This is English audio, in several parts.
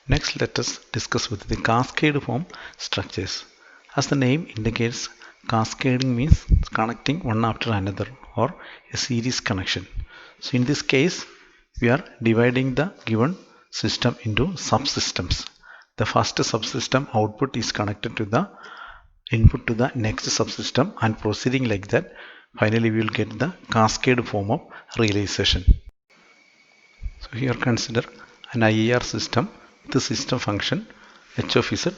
Next, let us discuss with the cascade form structures. As the name indicates, cascading means connecting one after another or a series connection. So in this case, we are dividing the given system into subsystems. The first subsystem output is connected to the input to the next subsystem and proceeding like that. Finally, we will get the cascade form of realization. So here consider an IIR system with the system function h of z,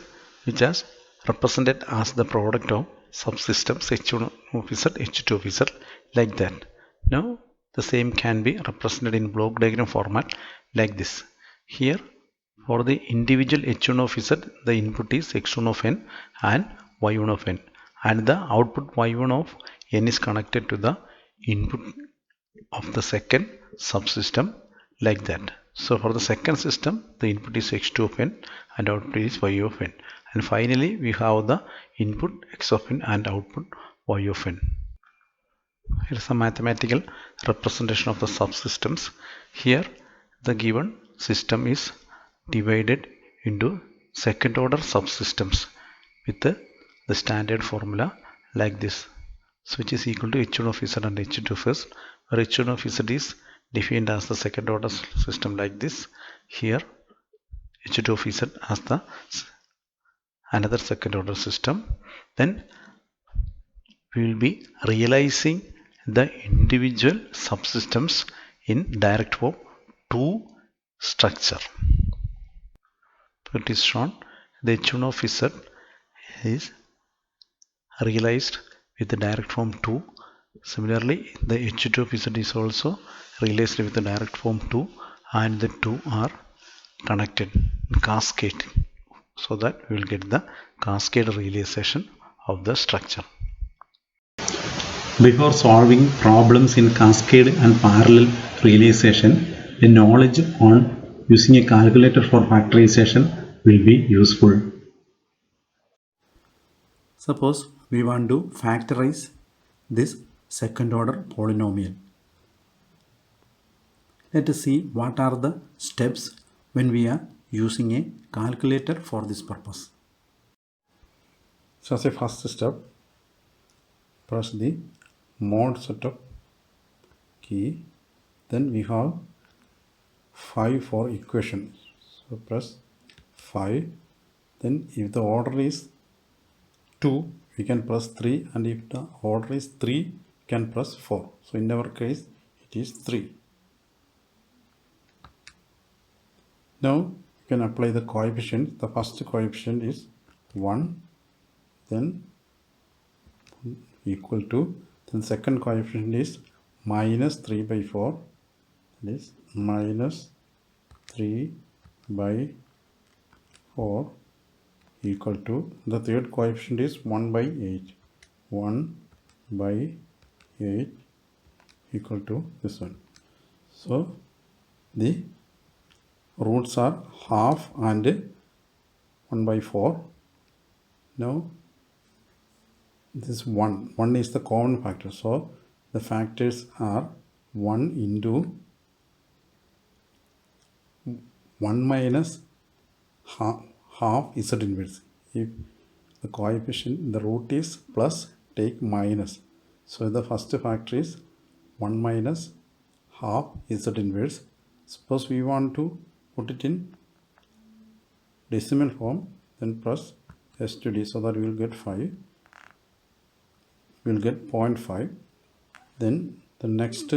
which is represented as the product of subsystems h1 of z, h2 of z, like that. Now the same can be represented in block diagram format like this. Here for the individual h1 of z, the input is x1 of n and y1 of n, and the output y1 of n is connected to the input of the second subsystem like that. So for the second system, the input is x2 of n and output is y of n. And finally, we have the input x of n and output y of n. Here is a mathematical representation of the subsystems. Here, the given system is divided into second order subsystems with the standard formula like this. So which is equal to h1 of z and h2 of z, where h1 of z is defined as the second order system like this. Here h2 of z as the another second order system. Then we will be realizing the individual subsystems in direct form 2 structure. So it is shown the h1 of z is realized with the direct form 2. Similarly, the h2 of z is also realized with the direct form 2, and the two are connected in cascade, so that we will get the cascade realization of the structure. Before solving problems in cascade and parallel realization, a knowledge on using a calculator for factorization will be useful. Suppose we want to factorize this second order polynomial. Let us see what are the steps when we are using a calculator for this purpose. So as a first step, press the mod setup key, then we have 5 for equation, so press 5, then if the order is 2 we can press 3, and if the order is 3 we can press 4. So in our case it is 3. Now you can apply the coefficient. The first coefficient is 1, then equal to, then second coefficient is minus 3 by 4, that is minus 3 by 4 equal to, the third coefficient is 1 by 8, 1 by 8 equal to this one. So the roots are half and 1 by 4. Now this 1 is the common factor, so the factors are 1 into 1 minus half z inverse. If the coefficient, the root is plus, take minus, so the first factor is 1 minus half z inverse. Suppose we want to put it in decimal form, then press s to d, so that we will get 5, we will get 0.5. Then the next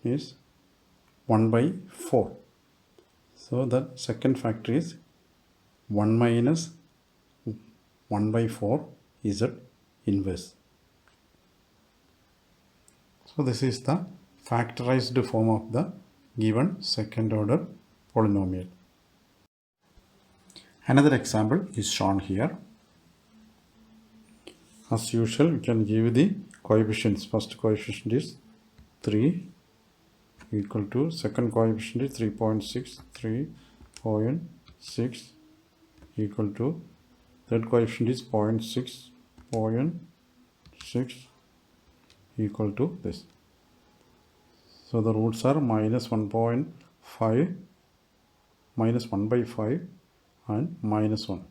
is 1 by 4, so the second factor is 1 minus 1 by 4 z inverse. So this is the factorized form of the given second order polynomial. Another example is shown here. As usual, we can give the coefficients. First coefficient is 3 equal to, second coefficient is 3.6, 3.6 equal to, third coefficient is 0.6, 0.6 equal to this. So the roots are minus 1.5, minus 1 by 5 and minus 1.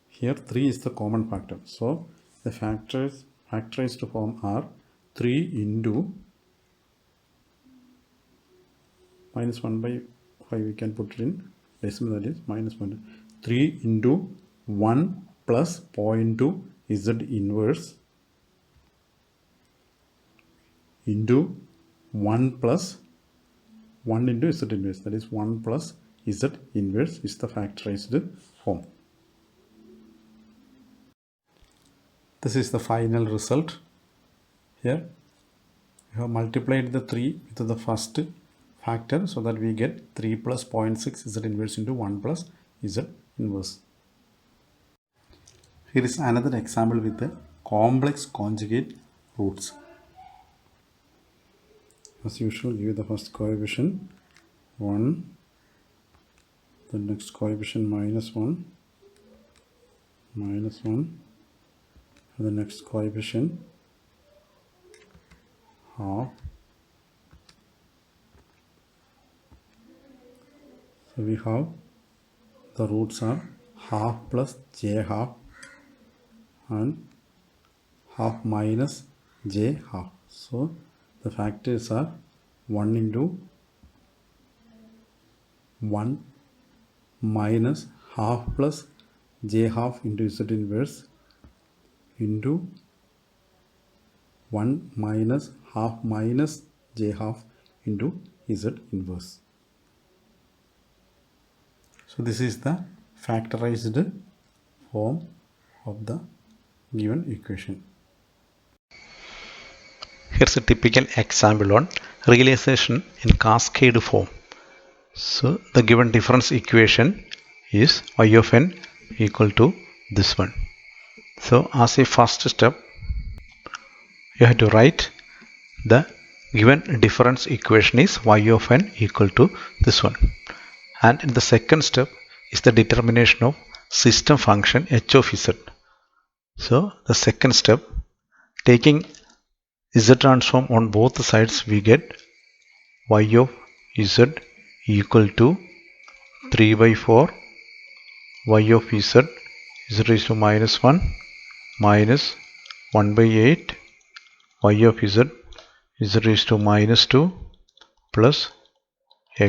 Here 3 is the common factor. So the factorized form are 3 into minus 1 by 5, we can put it in decimal, that is minus 1. 3 into 1 plus 0.2 Z inverse into 1 plus 1 into Z inverse, that is 1 plus Z inverse is the factorized form. This is the final result. Here we have multiplied the 3 with the first factor so that we get 3 plus 0.6 Z inverse into 1 plus Z inverse. Here is another example with the complex conjugate roots. As usual, give the first coefficient 1, the next coefficient minus 1, and the next coefficient half. So we have the roots are half plus j half and half minus j half. So the factors are 1 into 1 minus half plus j half into Z inverse into 1 minus half minus j half into Z inverse. So this is the factorized form of the given equation. Here's a typical example on realization in cascade form. So the given difference equation is y of n equal to this one. So as a first step, you have to write the given difference equation is y of n equal to this one. And in the second step is the determination of system function h of z. So the second step, taking z transform on both sides, we get y of z equal to 3 by 4 y of z is raised to minus 1 minus 1 by 8 y of z is raised to minus 2 plus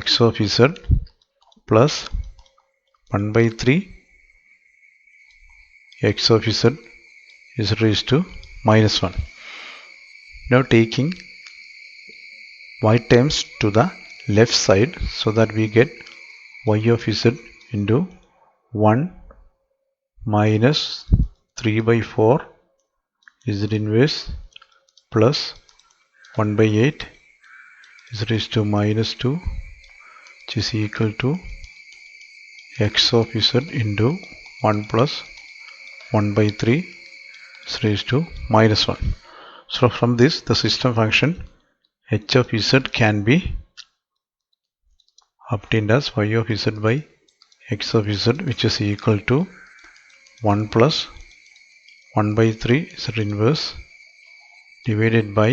x of z plus 1 by 3 x of z is raised to minus 1. Now taking y terms to the left side so that we get y of z into 1 minus 3 by 4 z inverse plus 1 by 8 is raised to minus 2, which is equal to x of z into 1 plus 1 by 3 is raised to minus 1. So from this, the system function h of z can be obtained as y of z by x of z, which is equal to 1 plus 1 by 3 z inverse divided by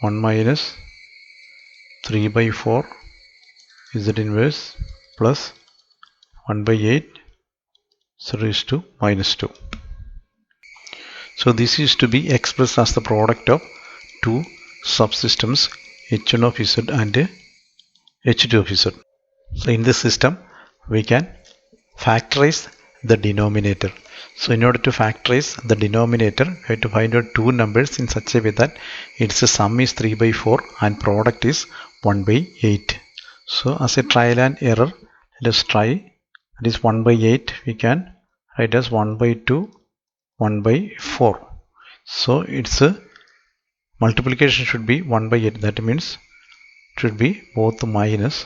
1 minus 3 by 4 z inverse plus 1 by 8 is raised to minus 2. So this is to be expressed as the product of two subsystems h1 of z and h2 of z. So in this system we can factorize the denominator. So in order to factorize the denominator, we have to find out two numbers in such a way that its sum is 3 by 4 and product is 1 by 8. So as a trial and error, let us try. That is 1 by 8 we can write as 1 by 2, 1 by 4. So its multiplication should be 1 by 8. That means it should be both minus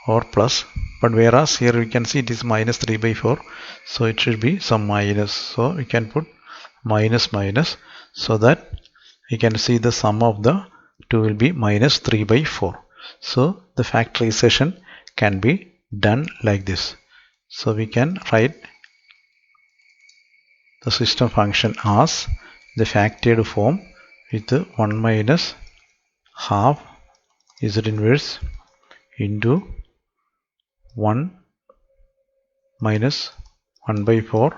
or plus, but whereas here we can see it is minus 3 by 4, so it should be some minus. So we can put minus minus so that we can see the sum of the two will be minus 3 by 4. So the factorization can be done like this. So we can write the system function as the factored form with 1 minus half z inverse into 1 minus 1 by 4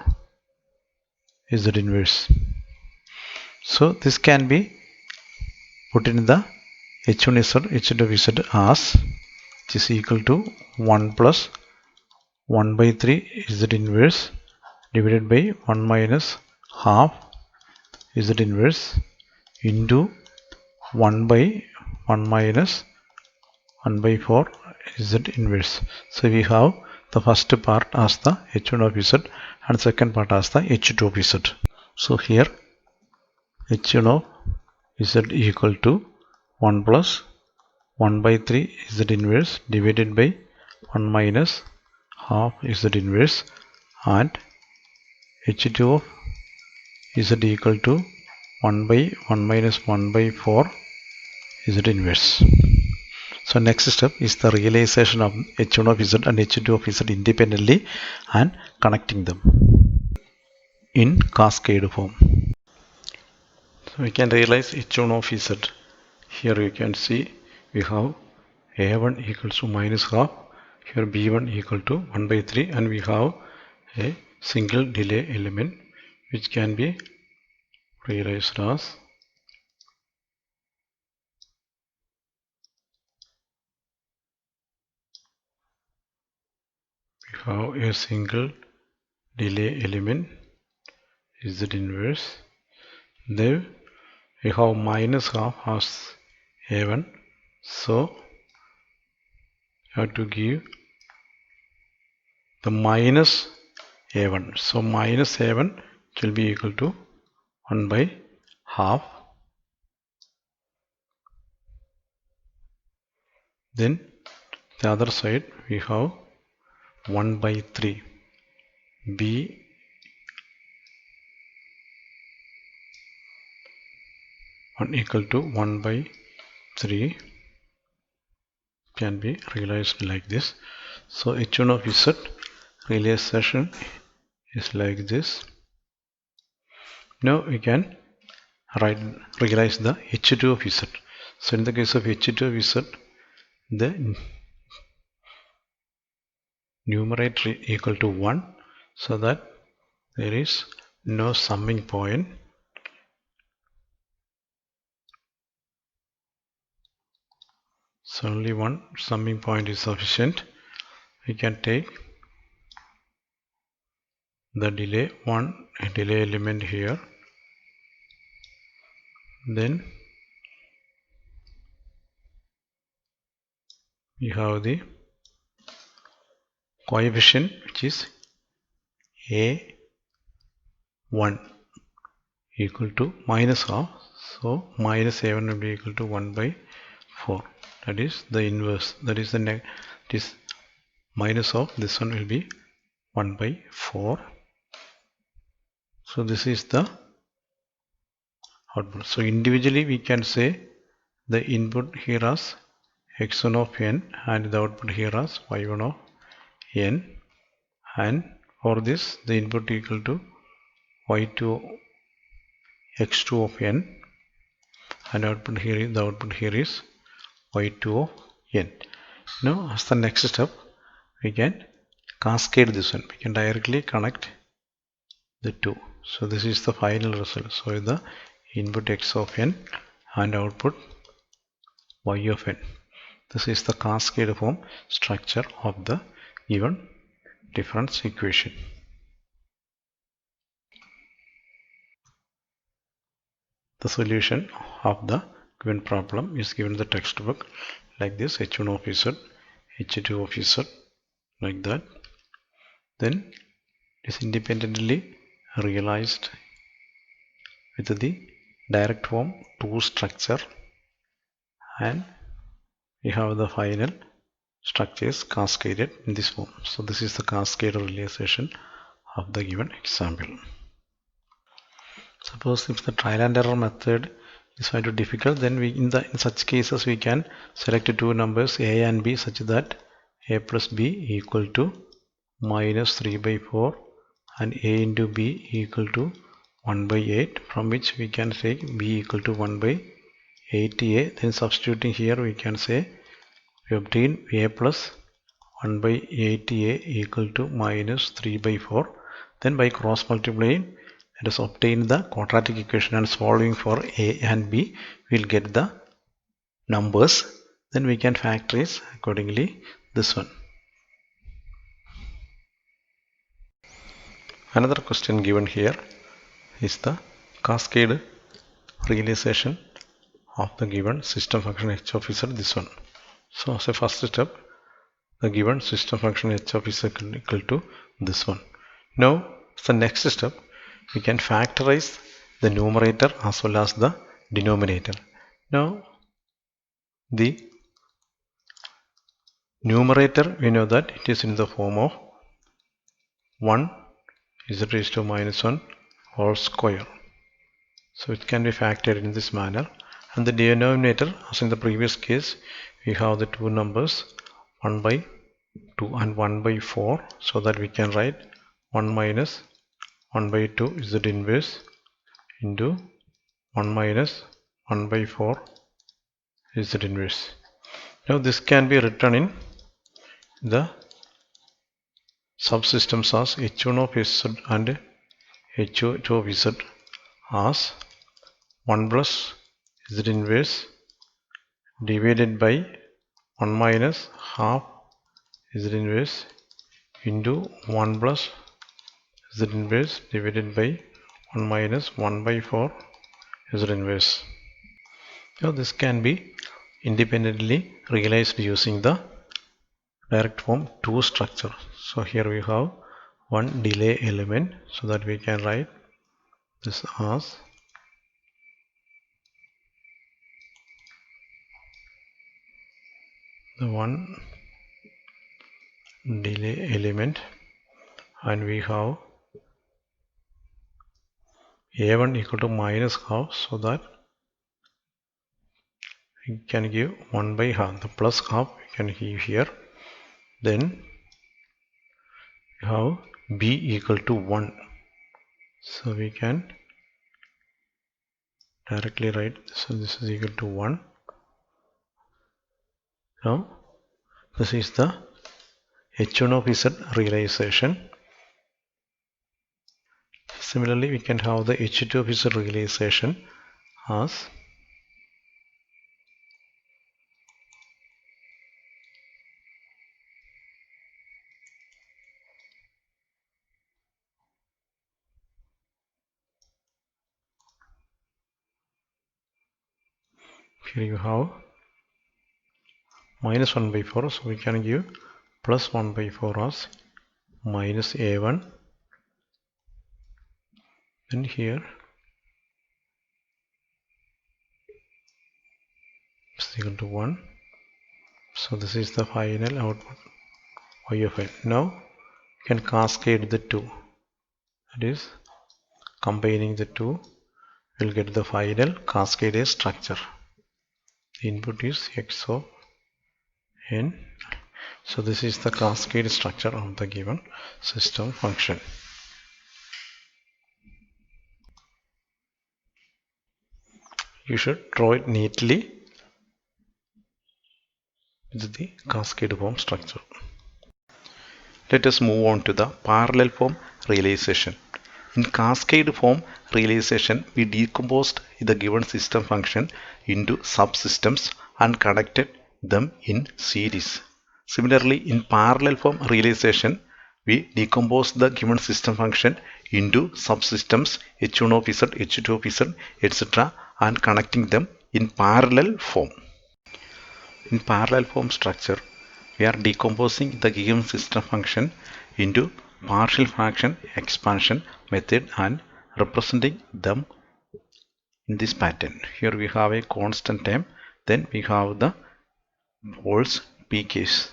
Z inverse. So this can be put in the h1z, h2z as it is equal to 1 plus 1 by 3 Z inverse divided by 1 minus half Z inverse into 1 by 1 minus 1 by 4 Z inverse. So we have the first part as the h1 of z and second part as the h2 of z. So here h1 of z equal to 1 plus 1 by 3 Z inverse divided by 1 minus half Z inverse, and h2 of z equal to 1 by 1 minus 1 by 4 Z inverse. So next step is the realization of h1 of z and h2 of z independently and connecting them in cascade form. So we can realize h1 of z. Here you can see we have a1 equals to minus half, here b1 equal to 1 by 3, and we have a single delay element which can be realized as we have a single delay element Z inverse. Then we have minus half as a1, so you have to give the minus a1. So minus a1 will be equal to 1 by half. Then the other side we have 1 by 3 b equal to 1 by 3 can be realized like this. So h1 of z realization is like this. Now we can realize the h2 of z. So in the case of h2 of z, the numerator is equal to 1, so that there is no summing point. So only one summing point is sufficient. We can take the delay element here, then we have the coefficient which is a1 equal to minus half, so minus a1 will be equal to 1 by 4. That is the inverse, that is the this minus of this one will be 1 by 4. So this is the output. So individually we can say the input here as x1 of n and the output here as y1 of n, and for this the input equal to y2 x2 of n, and output here the output here is y2 of n. Now as the next step we can cascade this one. We can directly connect the two. So this is the final result. So the input x of n and output y of n. This is the cascade form structure of the given difference equation. The solution of the given problem is given in the textbook like this: h1 of z, h2 of z, like that. Then it is independently realized with the direct form 2 structure, and we have the final structures cascaded in this form. So this is the cascade realization of the given example. Suppose if the trial and error method is quite too difficult, then in such cases we can select two numbers a and b such that a plus b equal to minus 3 by 4 and a into b equal to 1 by 8, from which we can take b equal to 1 by 8a. Then substituting here we can say we obtain a plus 1 by 8a equal to minus 3 by 4. Then by cross multiplying, let us obtain the quadratic equation and solving for a and b, we will get the numbers. Then we can factorize accordingly this one. Another question given here is the cascade realization of the given system function h of z, this one. So as a first step, the given system function h of z equal to this one. Now as the next step, we can factorize the numerator as well as the denominator. Now the numerator, we know that it is in the form of 1 z raised to minus 1 whole square. So it can be factored in this manner. And the denominator, as in the previous case, we have the two numbers 1 by 2 and 1 by 4, so that we can write 1 minus 1 by 2 z inverse into 1 minus 1 by 4 z inverse. Now this can be written in the subsystems as h1 of z and h2 of z as 1 plus z inverse divided by 1 minus half z inverse into 1 plus z inverse divided by 1 minus 1 by 4 z inverse. Now this can be independently realized using the direct form 2 structure. So here we have one delay element, so that we can write this as the one delay element, and we have a1 equal to minus half, so that we can give 1 by half. The plus half we can give here. Then we have b equal to 1, so we can directly write this, so this is equal to 1. Now this is the h1 of z realization. Similarly, we can have the h2 of z realization as here you have minus 1 by 4, so we can give plus 1 by 4 as minus a1. Then here is equal to 1. So this is the final output y of n. Now you can cascade the two. That is, combining the two, we'll get the final cascade structure. The input is x of n. So this is the cascade structure of the given system function. You should draw it neatly with the cascade form structure. Let us move on to the parallel form realization. In cascade form realization, we decomposed the given system function into subsystems and connected them in series. Similarly, in parallel form realization, we decomposed the given system function into subsystems h1 of z, h2 of z, etc. and connecting them in parallel form. In parallel form structure, we are decomposing the given system function into partial fraction expansion method and representing them in this pattern. Here we have a constant term, then we have the poles pk's.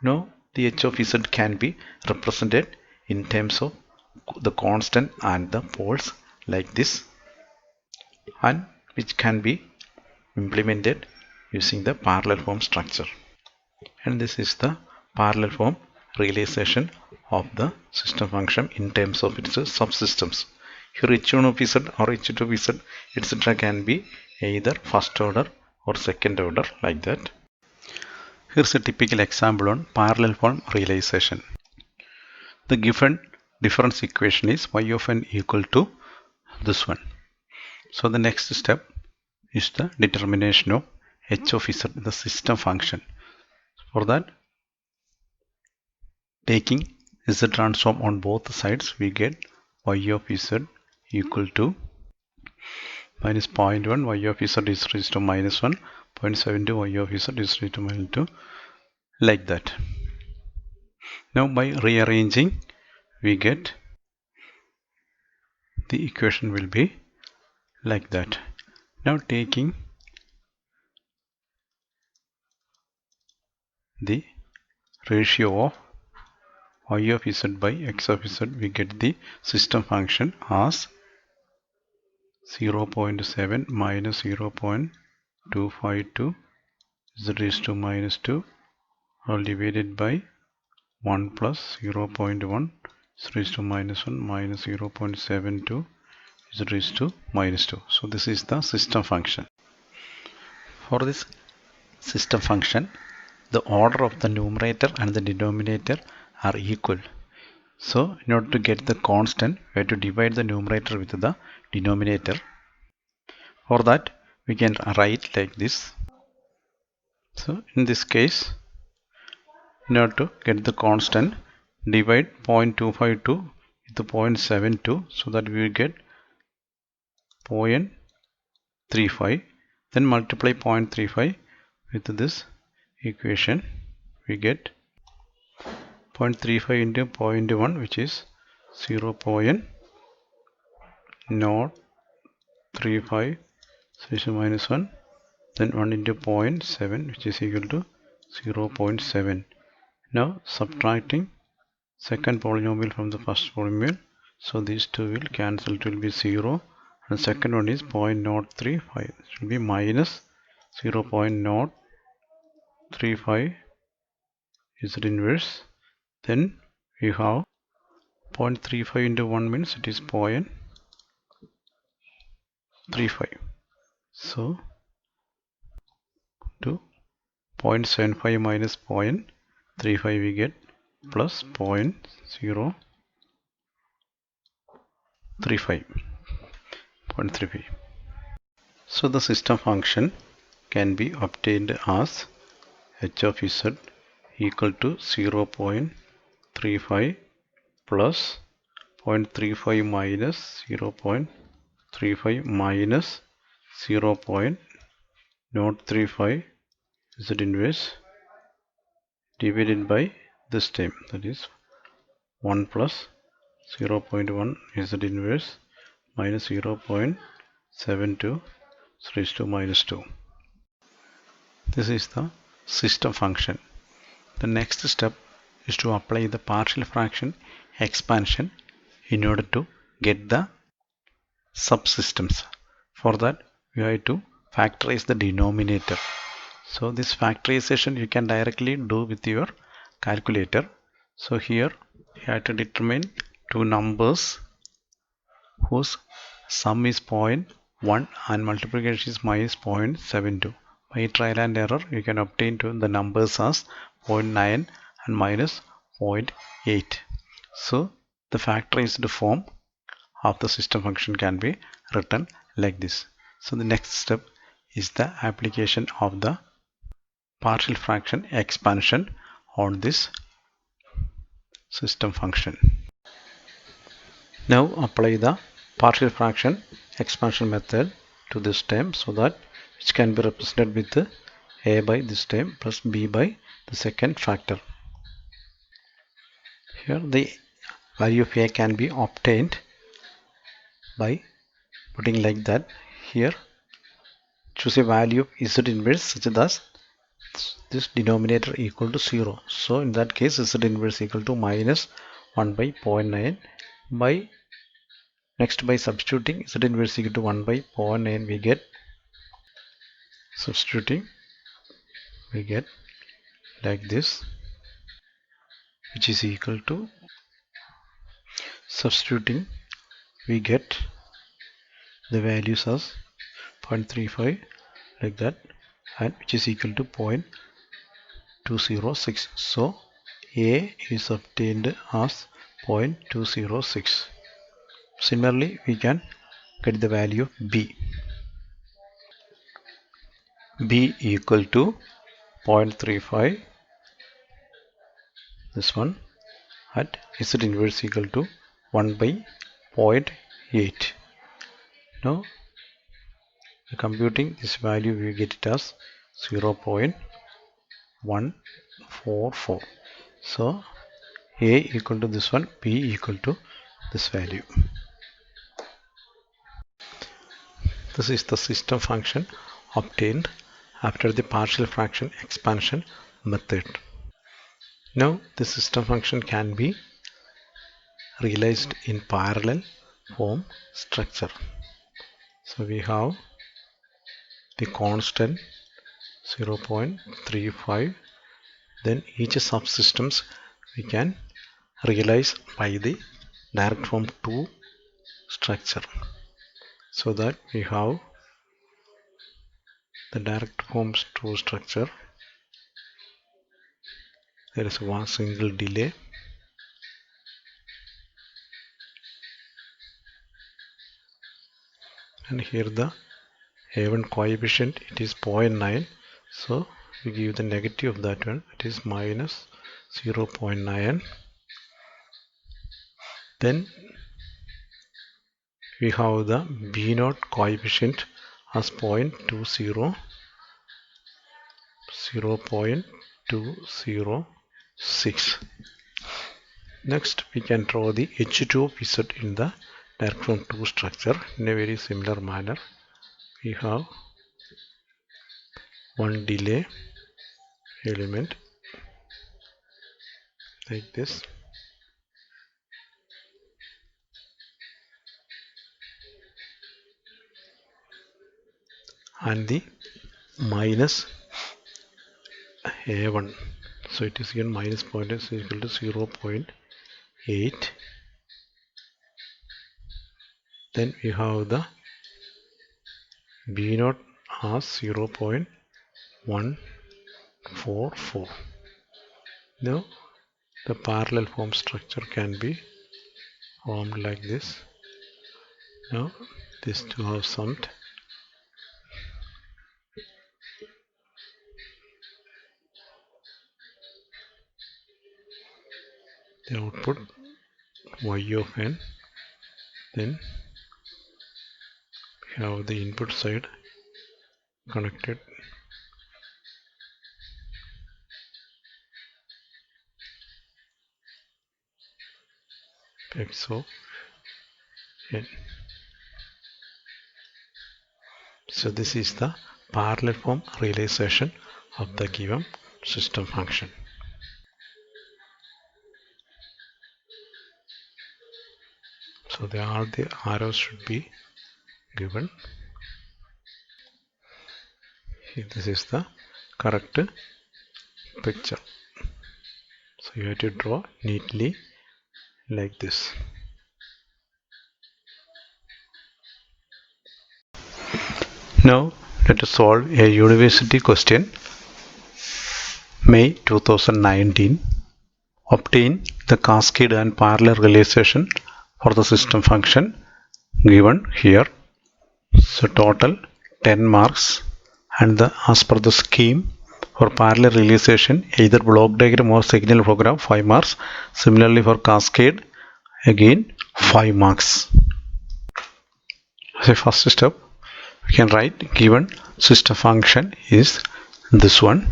Now the h of z can be represented in terms of the constant and the poles like this, and which can be implemented using the parallel form structure. And this is the parallel form realization of the system function in terms of its subsystems. Here h1 of z or h2 of z, etc. can be either first order or second order, like that. Here's a typical example on parallel form realization. The given difference equation is y of n equal to this one. So the next step is the determination of h of z, the system function. For that, taking z transform on both sides, we get y of z equal to minus 0.1 y of z is raised to minus 1, 0.72 y of z is raised to minus 2, like that. Now by rearranging, we get the equation will be like that. Now taking the ratio of y of z by x of z, we get the system function as 0.7 minus 0.252 z raised to minus 2 all divided by 1 plus 0.1 z raised to minus 1 minus 0.72 z raised to minus 2. So this is the system function. For this system function, the order of the numerator and the denominator are equal. So in order to get the constant, we have to divide the numerator with the denominator. For that, we can write like this. So in this case, in order to get the constant, divide 0.252 with 0.72 so that we will get 0.35. Then multiply 0.35 with this equation. We get 0.35 into 0.1, which is 0.035 so minus 1, then 1 into 0.7, which is equal to 0.7. Now subtracting second polynomial from the first polynomial, so these two will cancel, it will be 0, and second one is 0.035, it will be minus 0.035 is the inverse. Then we have 0.35 into 1 means it is 0.35. So to 0.75 minus 0.35 we get plus 0.035. 0.35. So the system function can be obtained as h of z equal to 0.35 plus 0.35 minus 0.35 minus 0.035 z inverse divided by this term, that is 1 plus 0.1 z inverse minus 0.72 raised to minus 2. This is the system function. The next step is to apply the partial fraction expansion in order to get the subsystems. For that, we have to factorize the denominator. So this factorization you can directly do with your calculator. So here you have to determine two numbers whose sum is 0.1 and multiplication is minus 0.72. By trial and error, you can obtain the numbers as 0.9 and minus 0.8. So the factorized form of the system function can be written like this. So the next step is the application of the partial fraction expansion on this system function. Now apply the partial fraction expansion method to this term so that which can be represented with a by this term plus b by the second factor. Here the value of a can be obtained by putting like that. Here choose a value of z inverse such that this denominator equal to 0. So in that case z inverse equal to minus 1 by 0.9. By next by substituting z inverse equal to 1 by 0.9 we get, substituting we get like this, which is equal to, substituting we get the values as 0.35 like that, and which is equal to 0.206. So A is obtained as 0.206. Similarly, we can get the value of B. B equal to 0.35, this one, at Z inverse equal to 1 by 0.8. Now computing this value, we get it as 0.144. So A equal to this one, B equal to this value. This is the system function obtained after the partial fraction expansion method. Now the system function can be realized in parallel form structure. So we have the constant 0.35, then each subsystems we can realize by the direct form 2 structure, so that we have the direct forms 2 structure. There is one single delay, and here the A1 coefficient, it is 0.9, so we give the negative of that one, it is minus 0.9. Then we have the B0 coefficient as 0.20, 0.206. Next we can draw the H2 of Z in the direct form 2 structure in a very similar manner. We have one delay element like this, and the minus A1, so it is again minus 0.8 equal to 0.8. Then we have the B0 as 0.144. Now the parallel form structure can be formed like this. Now these two have summed. The output y of n. Then we have the input side connected x of n. So this is the parallel form realization of the given system function. So all the arrows should be given. This is the correct picture. So you have to draw neatly like this. Now let us solve a university question. May 2019. Obtain the cascade and parallel realization for the system function given here. So total 10 marks, and as per the scheme for parallel realization, either block diagram or signal program, 5 marks. Similarly for cascade, again 5 marks. As a first step, we can write given system function is this one.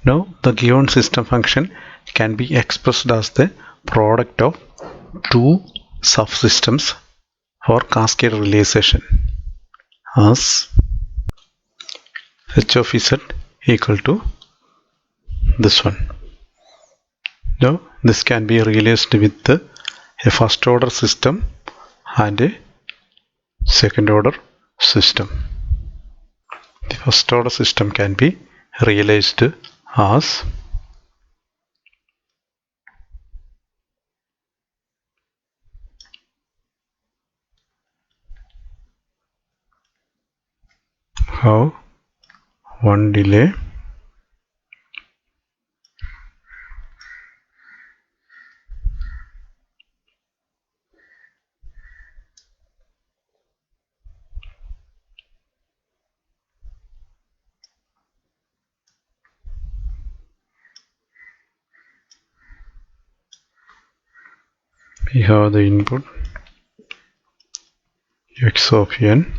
Now the given system function can be expressed as the product of two subsystems for cascade realization as h of z equal to this one. Now this can be realized with a first order system and a second order system. The first order system can be realized as how one delay we have the input x of n.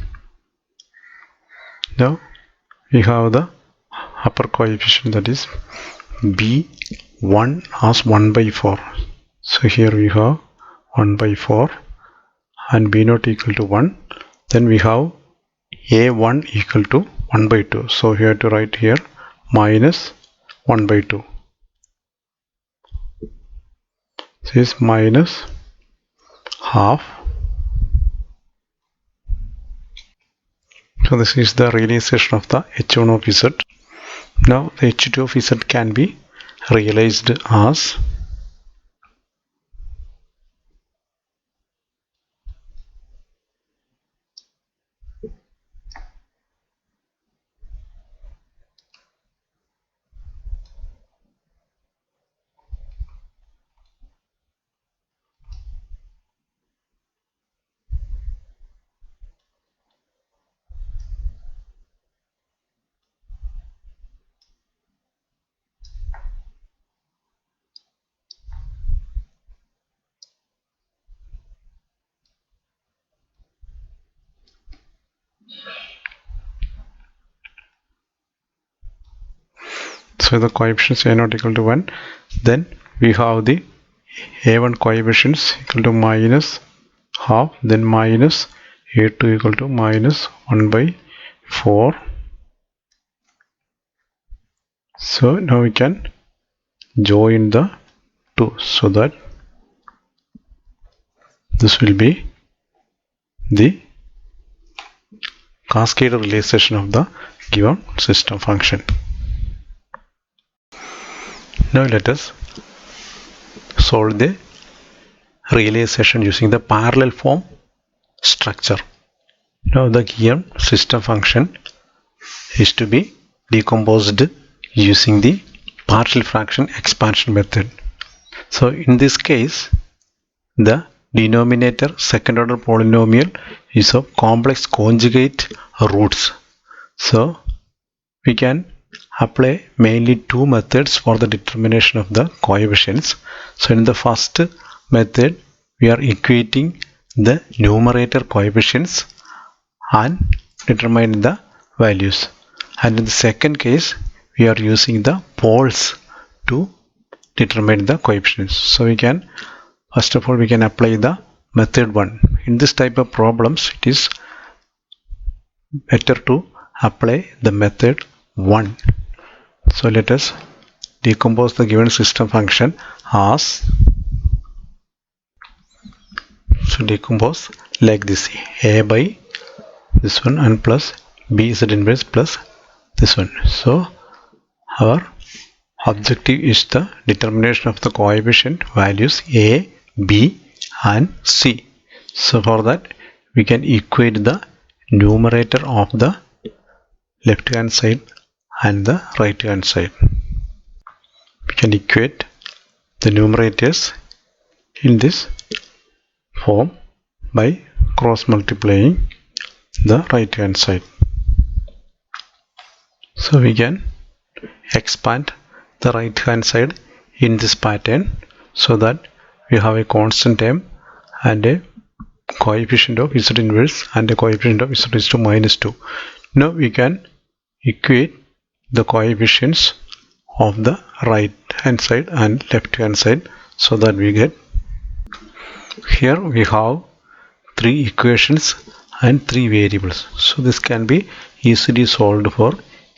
Now we have the upper coefficient, that is b1 as 1 by 4. So here we have 1 by 4 and b not equal to 1. Then we have a1 equal to 1 by 2. So we have to write here minus 1 by 2. This is minus half. So this is the realization of the h1 of z. Now the h2 of z can be realized as so the coefficients a not equal to 1. Then we have the a1 coefficients equal to minus half, then minus a2 equal to minus 1 by 4. So now we can join the two so that this will be the cascade realization of the given system function. Now let us solve the realization using the parallel form structure. Now the given system function is to be decomposed using the partial fraction expansion method. So in this case, the denominator second order polynomial is of complex conjugate roots. So we can apply mainly two methods for the determination of the coefficients. So in the first method, we are equating the numerator coefficients and determine the values. And in the second case, we are using the poles to determine the coefficients. So we can, first of all, we can apply the method 1. In this type of problems, it is better to apply the method 1. So let us decompose the given system function as, so decompose like this, a by this one and plus b z inverse plus this one. So our objective is the determination of the coefficient values a, b and c. So for that we can equate the numerator of the left hand side and the right hand side. We can equate the numerators in this form by cross multiplying the right hand side. So we can expand the right hand side in this pattern so that we have a constant term and a coefficient of z inverse and a coefficient of z raised to minus 2. Now we can equate the coefficients of the right hand side and left hand side so that we get, here we have 3 equations and 3 variables. So this can be easily solved for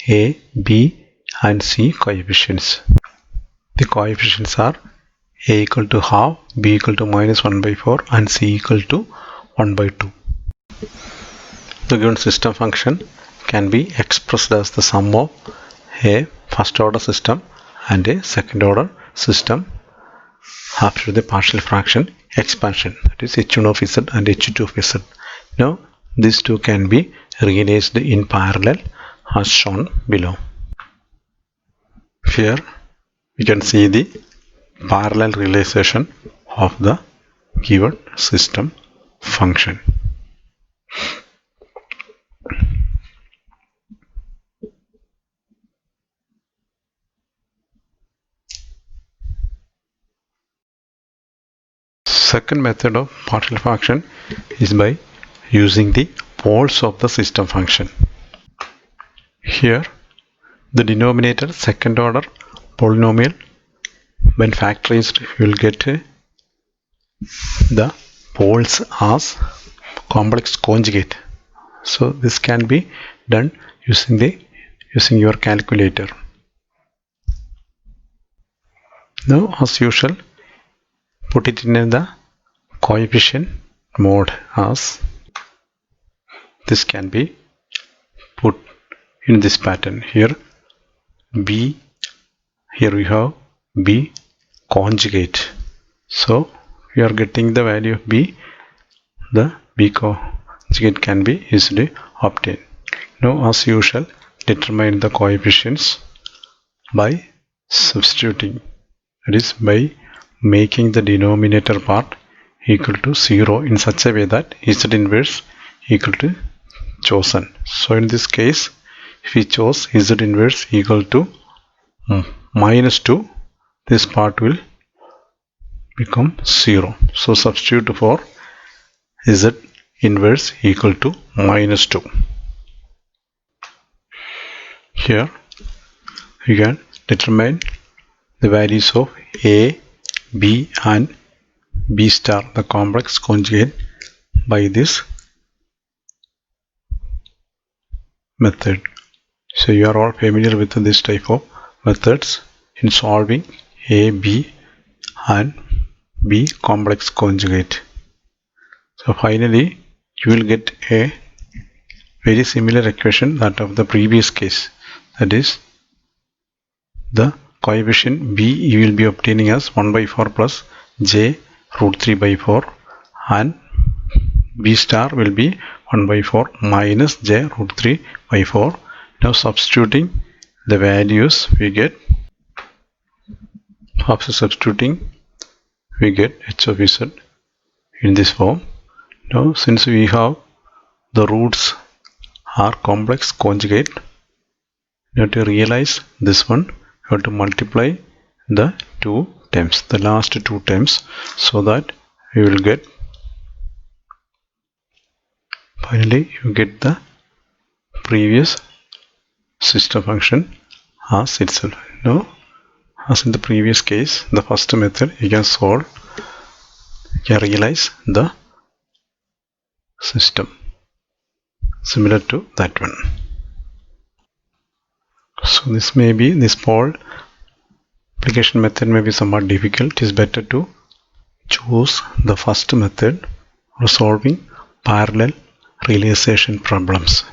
a, b and c coefficients. The coefficients are a equal to half, b equal to minus 1 by 4 and c equal to 1 by 2. The given system function can be expressed as the sum of a first order system and a second order system after the partial fraction expansion, that is h1 of z and h2 of z. Now these two can be realized in parallel as shown below. Here we can see the parallel realization of the given system function. second method of partial fraction is by using the poles of the system function. Here the denominator second order polynomial, when factorized you will get the poles as complex conjugate. So this can be done using your calculator. Now as usual, put it in the coefficient mode as this can be put in this pattern. Here B, here we have B conjugate. So we are getting the value of B. The B conjugate can be easily obtained. Now as usual, determine the coefficients by substituting. That is by making the denominator part equal to 0 in such a way that Z inverse equal to chosen. So in this case, if we chose Z inverse equal to minus 2, this part will become 0. So substitute for Z inverse equal to minus 2. Here you can determine the values of A, B and B star, the complex conjugate, by this method. So you are all familiar with this type of methods in solving A, B and B complex conjugate. So finally you will get a very similar equation that of the previous case. That is, the coefficient B you will be obtaining as 1 by 4 plus J root 3 by 4 and B star will be 1 by 4 minus J root 3 by 4. Now substituting the values we get, after substituting we get H of Z in this form. Now since we have the roots are complex conjugate, you have to realize this one, you have to multiply the two terms, the last two terms, so that we will get, finally you get the previous system function as itself. Now as in the previous case, the first method you can solve, you can realize the system similar to that one. So this pole application method may be somewhat difficult. It is better to choose the first method for solving parallel realization problems.